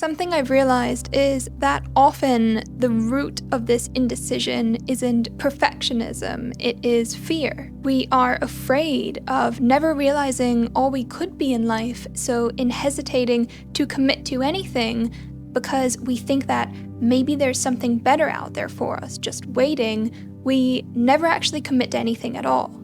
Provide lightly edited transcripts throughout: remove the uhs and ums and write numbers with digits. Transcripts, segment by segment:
Something I've realized is that often the root of this indecision isn't perfectionism, it is fear. We are afraid of never realizing all we could be in life, so in hesitating to commit to anything, because we think that maybe there's something better out there for us, just waiting, we never actually commit to anything at all.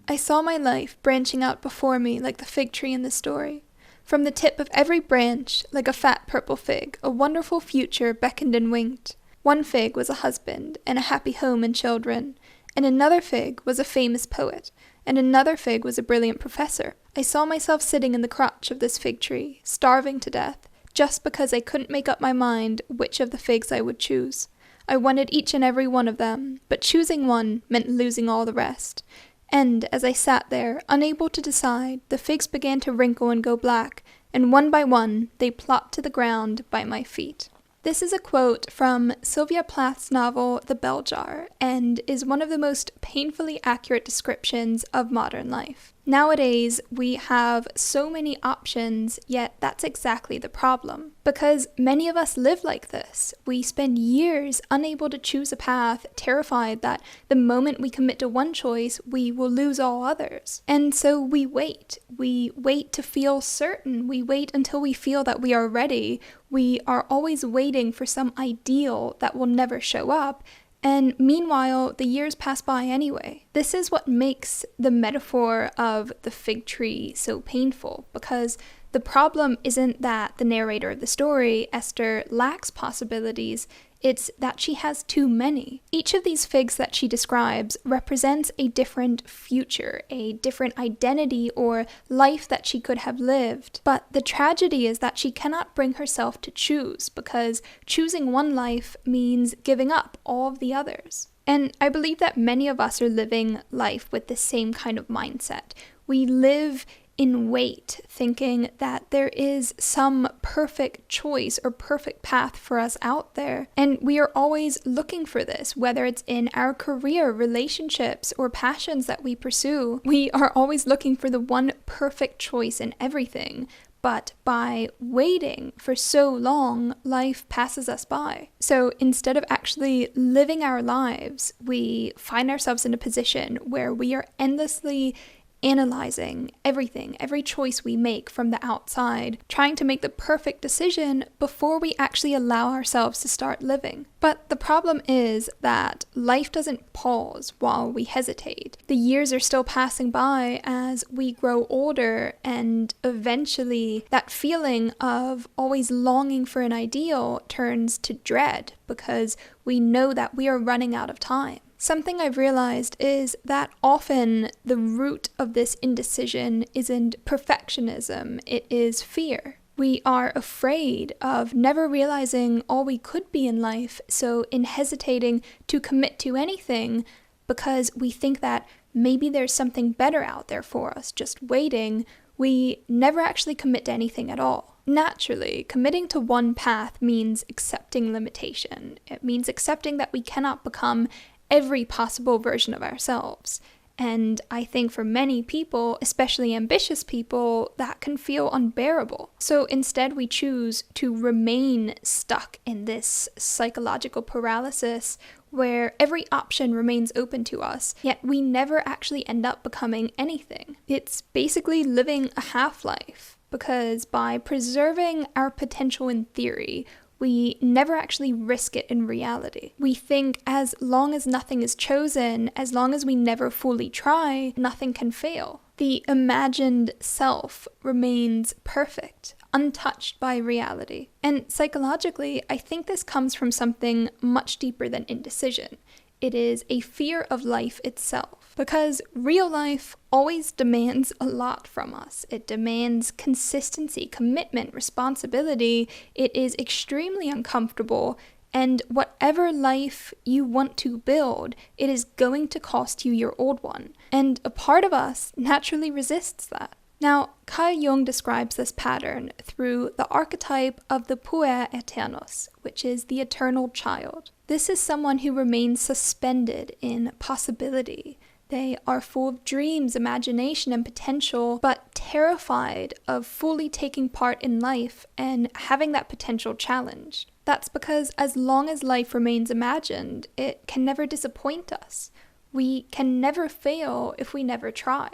I saw my life branching out before me like the fig tree in the story. From the tip of every branch, like a fat purple fig, a wonderful future beckoned and winked. One fig was a husband, and a happy home and children, and another fig was a famous poet, and another fig was a brilliant professor. I saw myself sitting in the crotch of this fig tree, starving to death, just because I couldn't make up my mind which of the figs I would choose. I wanted each and every one of them, but choosing one meant losing all the rest. And as I sat there, unable to decide, the figs began to wrinkle and go black, and one by one, they plopped to the ground by my feet. This is a quote from Sylvia Plath's novel The Bell Jar, and is one of the most painfully accurate descriptions of modern life. Nowadays, we have so many options, yet that's exactly the problem. Because many of us live like this. We spend years unable to choose a path, terrified that the moment we commit to one choice, we will lose all others. And so we wait. We wait to feel certain. We wait until we feel that we are ready. We are always waiting for some ideal that will never show up. And meanwhile, the years pass by anyway. This is what makes the metaphor of the fig tree so painful, because the problem isn't that the narrator of the story, Esther, lacks possibilities, it's that she has too many. Each of these figs that she describes represents a different future, a different identity or life that she could have lived. But the tragedy is that she cannot bring herself to choose, because choosing one life means giving up all of the others. And I believe that many of us are living life with the same kind of mindset. We live in wait, thinking that there is some perfect choice or perfect path for us out there. And we are always looking for this, whether it's in our career, relationships, or passions that we pursue. We are always looking for the one perfect choice in everything. But by waiting for so long, life passes us by. So instead of actually living our lives, we find ourselves in a position where we are endlessly analyzing everything, every choice we make from the outside, trying to make the perfect decision before we actually allow ourselves to start living. But the problem is that life doesn't pause while we hesitate. The years are still passing by as we grow older, and eventually that feeling of always longing for an ideal turns to dread because we know that we are running out of time. Something I've realized is that often the root of this indecision isn't perfectionism, it is fear. We are afraid of never realizing all we could be in life, so in hesitating to commit to anything, because we think that maybe there's something better out there for us, just waiting, we never actually commit to anything at all. Naturally, committing to one path means accepting limitation. It means accepting that we cannot become every possible version of ourselves. And I think for many people, especially ambitious people, that can feel unbearable. So instead we choose to remain stuck in this psychological paralysis where every option remains open to us, yet we never actually end up becoming anything. It's basically living a half-life, because by preserving our potential in theory, we never actually risk it in reality. We think as long as nothing is chosen, as long as we never fully try, nothing can fail. The imagined self remains perfect, untouched by reality. And psychologically, I think this comes from something much deeper than indecision. It is a fear of life itself, because real life always demands a lot from us. It demands consistency, commitment, responsibility. It is extremely uncomfortable, and whatever life you want to build, it is going to cost you your old one. And a part of us naturally resists that. Now, Jung describes this pattern through the archetype of the Puer Archetype, which is the eternal child. This is someone who remains suspended in possibility. They are full of dreams, imagination, and potential, but terrified of fully taking part in life and having that potential challenged. That's because as long as life remains imagined, it can never disappoint us. We can never fail if we never try.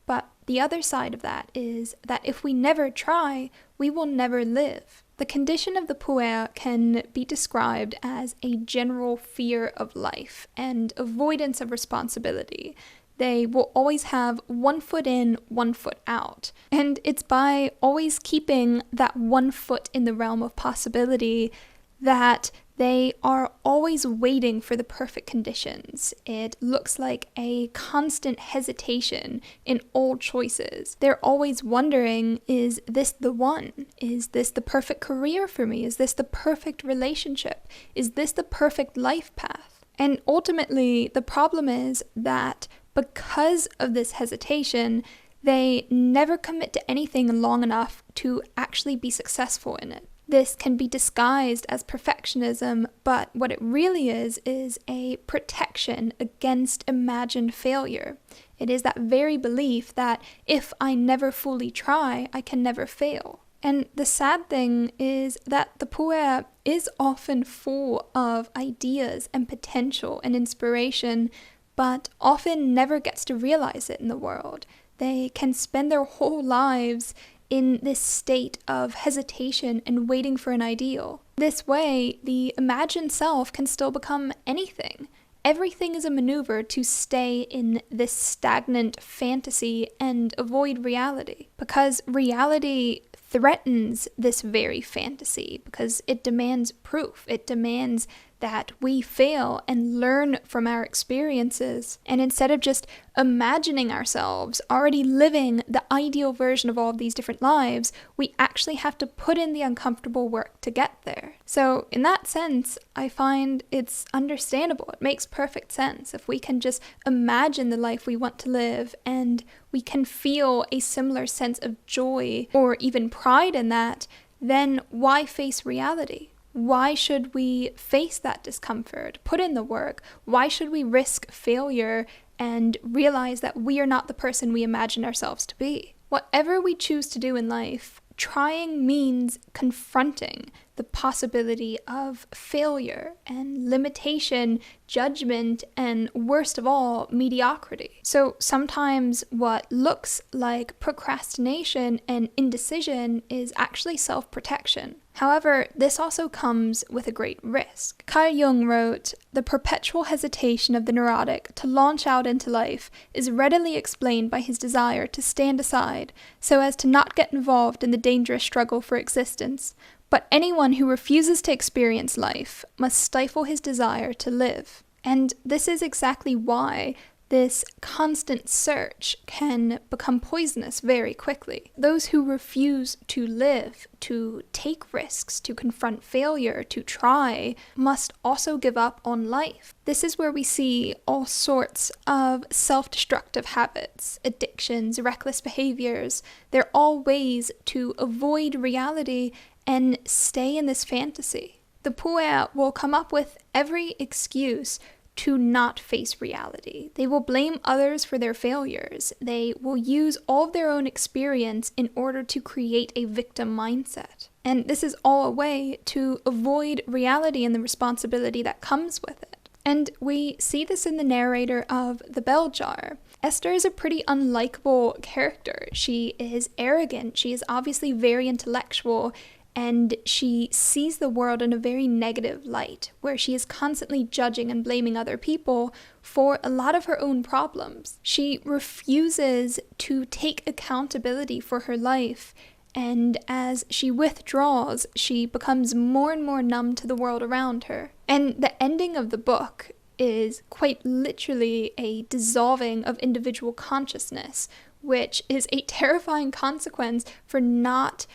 But the other side of that is that if we never try, we will never live. The condition of the puer can be described as a general fear of life and avoidance of responsibility. They will always have one foot in, one foot out. And it's by always keeping that one foot in the realm of possibility that they are always waiting for the perfect conditions. It looks like a constant hesitation in all choices. They're always wondering, is this the one? Is this the perfect career for me? Is this the perfect relationship? Is this the perfect life path? And ultimately, the problem is that because of this hesitation, they never commit to anything long enough to actually be successful in it. This can be disguised as perfectionism, but what it really is a protection against imagined failure. It is that very belief that if I never fully try, I can never fail. And the sad thing is that the puer is often full of ideas and potential and inspiration, but often never gets to realize it in the world. They can spend their whole lives in this state of hesitation and waiting for an ideal. This way, the imagined self can still become anything. Everything is a maneuver to stay in this stagnant fantasy and avoid reality, because reality threatens this very fantasy, because it demands proof. It demands that we fail and learn from our experiences. And instead of just imagining ourselves already living the ideal version of all of these different lives, we actually have to put in the uncomfortable work to get there. So in that sense, I find it's understandable. It makes perfect sense. If we can just imagine the life we want to live and we can feel a similar sense of joy or even pride in that, then why face reality? Why should we face that discomfort, put in the work? Why should we risk failure and realize that we are not the person we imagine ourselves to be? Whatever we choose to do in life, trying means confronting the possibility of failure and limitation, judgment, and worst of all, mediocrity. So sometimes what looks like procrastination and indecision is actually self-protection. However, this also comes with a great risk. Carl Jung wrote, "The perpetual hesitation of the neurotic to launch out into life is readily explained by his desire to stand aside so as to not get involved in the dangerous struggle for existence. But anyone who refuses to experience life must stifle his desire to live." And this is exactly why this constant search can become poisonous very quickly. Those who refuse to live, to take risks, to confront failure, to try, must also give up on life. This is where we see all sorts of self-destructive habits, addictions, reckless behaviors. They're all ways to avoid reality and stay in this fantasy. The puer will come up with every excuse to not face reality. They will blame others for their failures. They will use all of their own experience in order to create a victim mindset. And this is all a way to avoid reality and the responsibility that comes with it. And we see this in the narrator of The Bell Jar. Esther is a pretty unlikable character. She is arrogant. She is obviously very intellectual, and she sees the world in a very negative light, where she is constantly judging and blaming other people for a lot of her own problems. She refuses to take accountability for her life, and as she withdraws, she becomes more and more numb to the world around her. And the ending of the book is quite literally a dissolving of individual consciousness, which is a terrifying consequence for not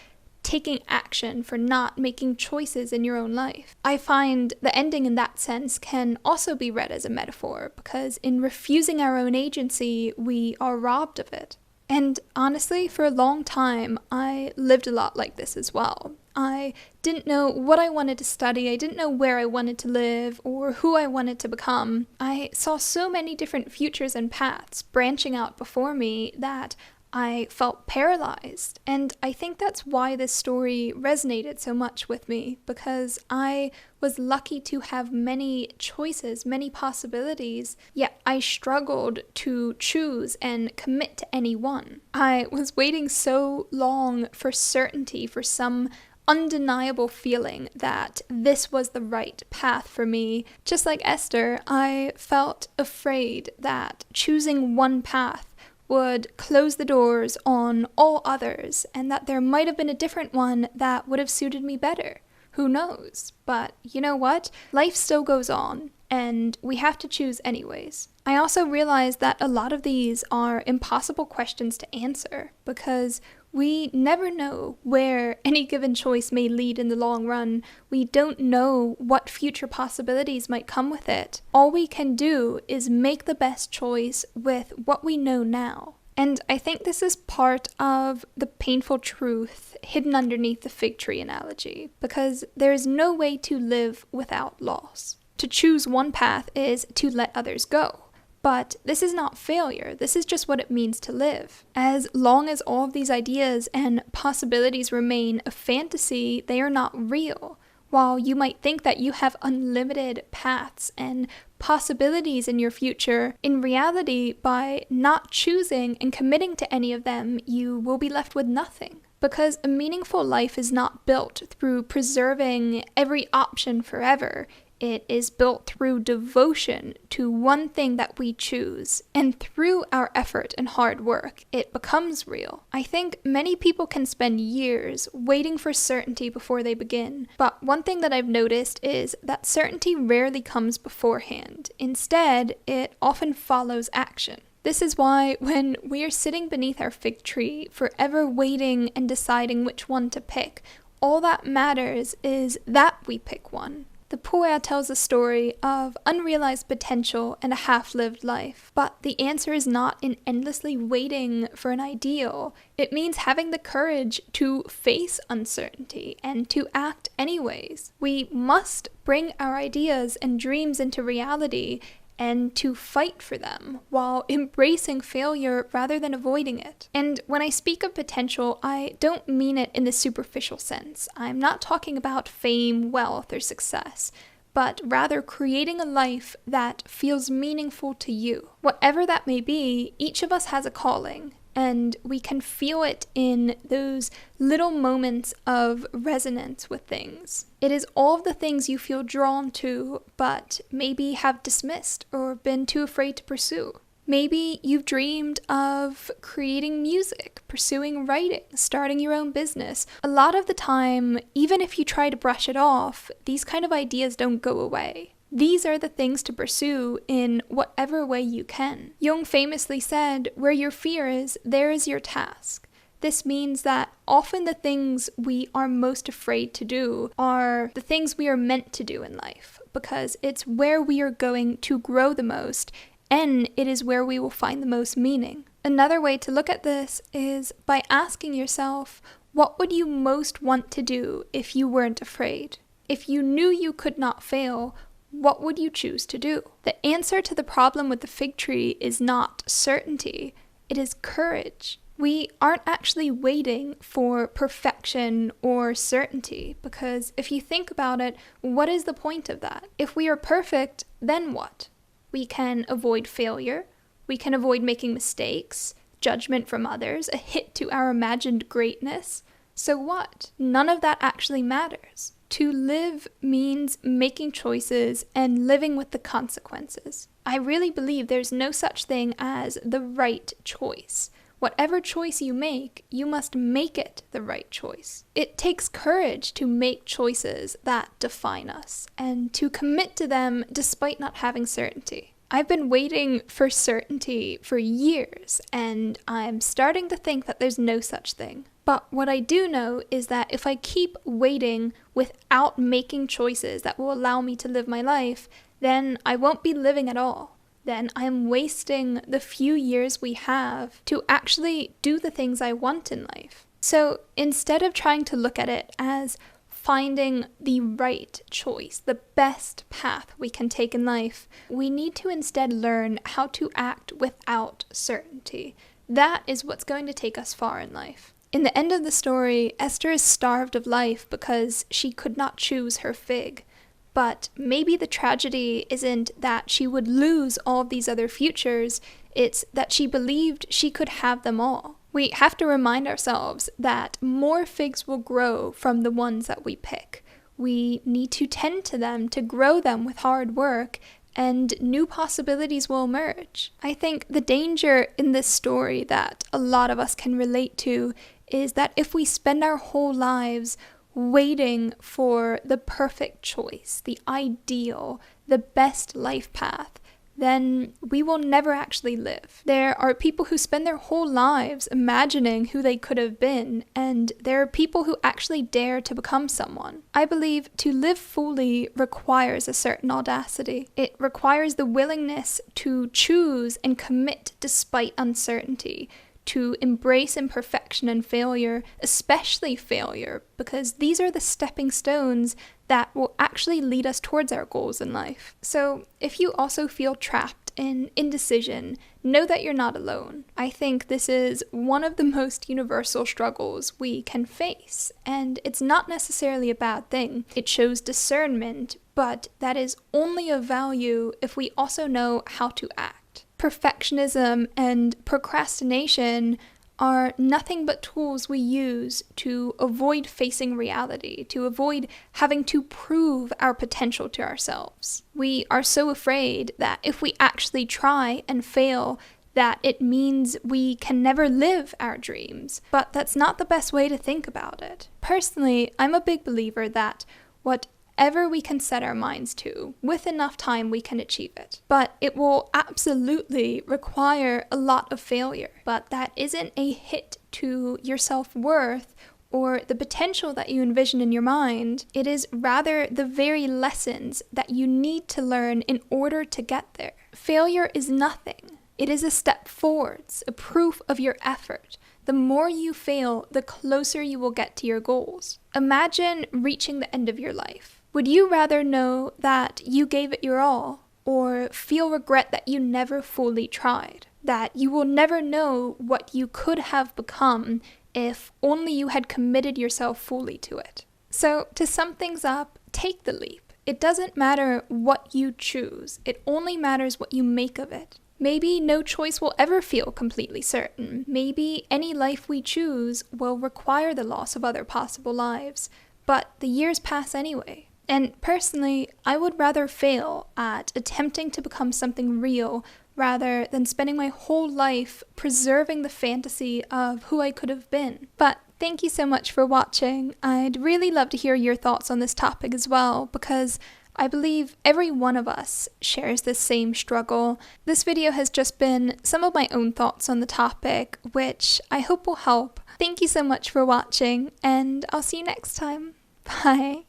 taking action, for not making choices in your own life. I find the ending in that sense can also be read as a metaphor, because in refusing our own agency, we are robbed of it. And honestly, for a long time, I lived a lot like this as well. I didn't know what I wanted to study, I didn't know where I wanted to live, or who I wanted to become. I saw so many different futures and paths branching out before me that I felt paralyzed. And I think that's why this story resonated so much with me, because I was lucky to have many choices, many possibilities, yet I struggled to choose and commit to any one. I was waiting so long for certainty, for some undeniable feeling that this was the right path for me. Just like Esther, I felt afraid that choosing one path would close the doors on all others, and that there might have been a different one that would have suited me better. Who knows? But you know what? Life still goes on, and we have to choose anyways. I also realized that a lot of these are impossible questions to answer, because we never know where any given choice may lead in the long run. We don't know what future possibilities might come with it. All we can do is make the best choice with what we know now. And I think this is part of the painful truth hidden underneath the fig tree analogy, because there is no way to live without loss. To choose one path is to let others go. But this is not failure. This is just what it means to live. As long as all of these ideas and possibilities remain a fantasy, they are not real. While you might think that you have unlimited paths and possibilities in your future, in reality, by not choosing and committing to any of them, you will be left with nothing. Because a meaningful life is not built through preserving every option forever. It is built through devotion to one thing that we choose, and through our effort and hard work, it becomes real. I think many people can spend years waiting for certainty before they begin, but one thing that I've noticed is that certainty rarely comes beforehand. Instead, it often follows action. This is why when we are sitting beneath our fig tree, forever waiting and deciding which one to pick, all that matters is that we pick one. The Puer tells a story of unrealized potential and a half-lived life, but the answer is not in endlessly waiting for an ideal. It means having the courage to face uncertainty and to act anyways. We must bring our ideas and dreams into reality and to fight for them while embracing failure rather than avoiding it. And when I speak of potential, I don't mean it in the superficial sense. I'm not talking about fame, wealth, or success, but rather creating a life that feels meaningful to you. Whatever that may be, each of us has a calling, and we can feel it in those little moments of resonance with things. It is all of the things you feel drawn to, but maybe have dismissed or been too afraid to pursue. Maybe you've dreamed of creating music, pursuing writing, starting your own business. A lot of the time, even if you try to brush it off, these kind of ideas don't go away. These are the things to pursue in whatever way you can. Jung famously said, "Where your fear is, there is your task." This means that often the things we are most afraid to do are the things we are meant to do in life, because it's where we are going to grow the most, and it is where we will find the most meaning. Another way to look at this is by asking yourself, what would you most want to do if you weren't afraid? If you knew you could not fail, what would you choose to do? The answer to the problem with the fig tree is not certainty, it is courage. We aren't actually waiting for perfection or certainty, because if you think about it, what is the point of that? If we are perfect, then what? We can avoid failure, we can avoid making mistakes, judgment from others, a hit to our imagined greatness. So what? None of that actually matters. To live means making choices and living with the consequences. I really believe there's no such thing as the right choice. Whatever choice you make, you must make it the right choice. It takes courage to make choices that define us and to commit to them despite not having certainty. I've been waiting for certainty for years, and I'm starting to think that there's no such thing. But what I do know is that if I keep waiting without making choices that will allow me to live my life, then I won't be living at all. Then I'm wasting the few years we have to actually do the things I want in life. So instead of trying to look at it as finding the right choice, the best path we can take in life, we need to instead learn how to act without certainty. That is what's going to take us far in life. In the end of the story, Esther is starved of life because she could not choose her fig. But maybe the tragedy isn't that she would lose all of these other futures, it's that she believed she could have them all. We have to remind ourselves that more figs will grow from the ones that we pick. We need to tend to them, to grow them with hard work, and new possibilities will emerge. I think the danger in this story that a lot of us can relate to is that if we spend our whole lives waiting for the perfect choice, the ideal, the best life path, then we will never actually live. There are people who spend their whole lives imagining who they could have been, and there are people who actually dare to become someone. I believe to live fully requires a certain audacity. It requires the willingness to choose and commit despite uncertainty, to embrace imperfection and failure, especially failure, because these are the stepping stones that will actually lead us towards our goals in life. So if you also feel trapped in indecision, know that you're not alone. I think this is one of the most universal struggles we can face, and it's not necessarily a bad thing. It shows discernment, but that is only of value if we also know how to act. Perfectionism and procrastination are nothing but tools we use to avoid facing reality, to avoid having to prove our potential to ourselves. We are so afraid that if we actually try and fail, that it means we can never live our dreams. But that's not the best way to think about it. Personally, I'm a big believer that whatever we can set our minds to, with enough time we can achieve it. But it will absolutely require a lot of failure. But that isn't a hit to your self-worth or the potential that you envision in your mind. It is rather the very lessons that you need to learn in order to get there. Failure is nothing. It is a step forwards, a proof of your effort. The more you fail, the closer you will get to your goals. Imagine reaching the end of your life. Would you rather know that you gave it your all, or feel regret that you never fully tried? That you will never know what you could have become if only you had committed yourself fully to it? So, to sum things up, take the leap. It doesn't matter what you choose, it only matters what you make of it. Maybe no choice will ever feel completely certain. Maybe any life we choose will require the loss of other possible lives, but the years pass anyway. And personally, I would rather fail at attempting to become something real rather than spending my whole life preserving the fantasy of who I could have been. But thank you so much for watching. I'd really love to hear your thoughts on this topic as well, because I believe every one of us shares this same struggle. This video has just been some of my own thoughts on the topic, which I hope will help. Thank you so much for watching, and I'll see you next time. Bye.